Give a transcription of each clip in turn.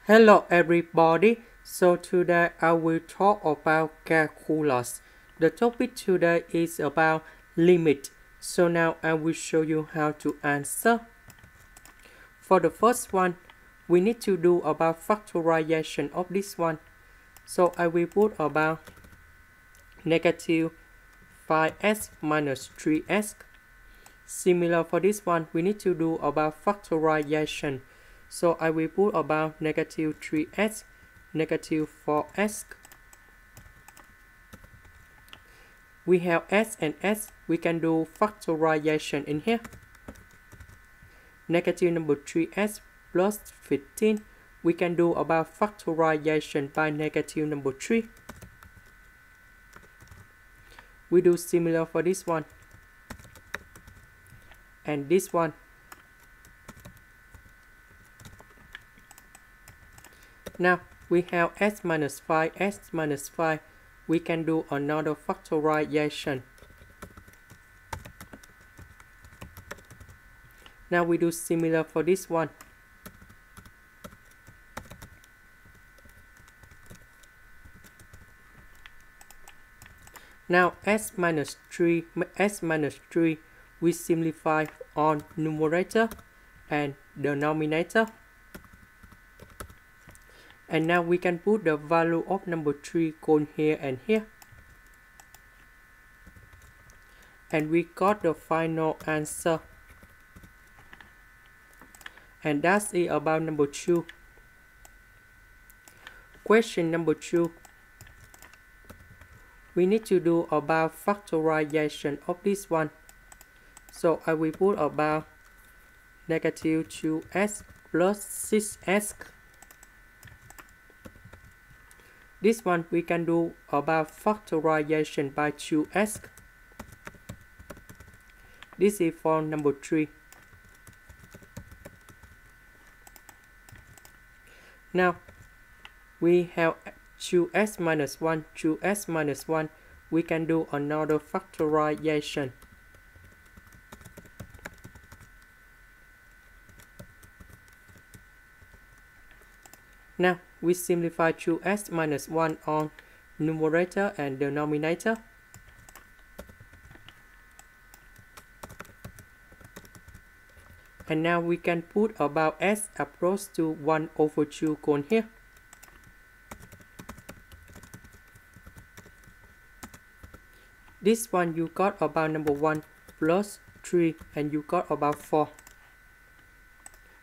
Hello everybody, so today I will talk about calculus. The topic today is about limit. So now I will show you how to answer. For the first one, we need to do about factorization of this one. So I will put about negative 5x minus 3x. Similar for this one, we need to do about factorization. So I will put about negative 3x, negative 4x. We have s and s, we can do factorization in here. Negative number 3s plus 15, we can do about factorization by negative number 3. We do similar for this one. And this one. Now we have s minus 5, s minus 5. We can do another factorization. Now we do similar for this one. Now s minus 3, we simplify on numerator and denominator. And now we can put the value of number 3 on here and here. And we got the final answer. And that's it about number 2. Question number 2. We need to do about factorization of this one. So I will put about negative 2s plus 6s. This one we can do about factorization by 2s. This is for number 3. Now we have 2s minus 1, 2s minus 1. We can do another factorization. Now we simplify 2s minus 1 on numerator and denominator. And now we can put about s approach to 1 over 2 on here. This one you got about number 1 plus 3 and you got about 4.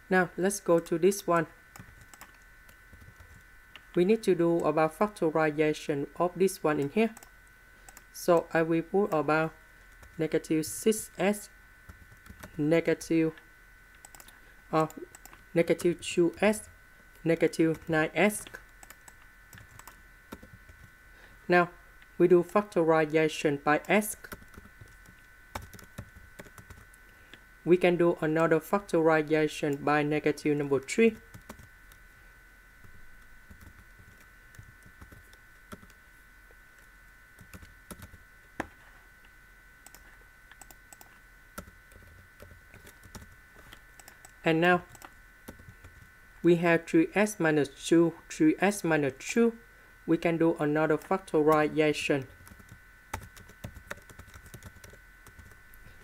Now let's go to this one. We need to do about factorization of this one in here. So I will put about negative 6s, negative 2s, negative 9s. Now we do factorization by s. We can do another factorization by negative number 3. And now we have 3s minus 2, 3s minus 2. We can do another factorization.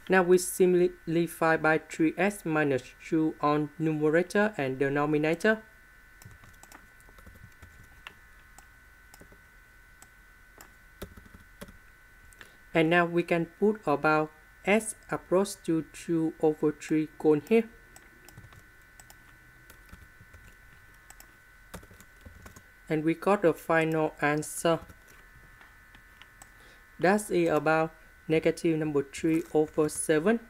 Now we simplify by 3s minus 2 on numerator and denominator. And now we can put about s approach to 2 over 3 on here. And we got the final answer. That's it about negative number 3 over 7.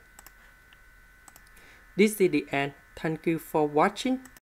This is the end. Thank you for watching.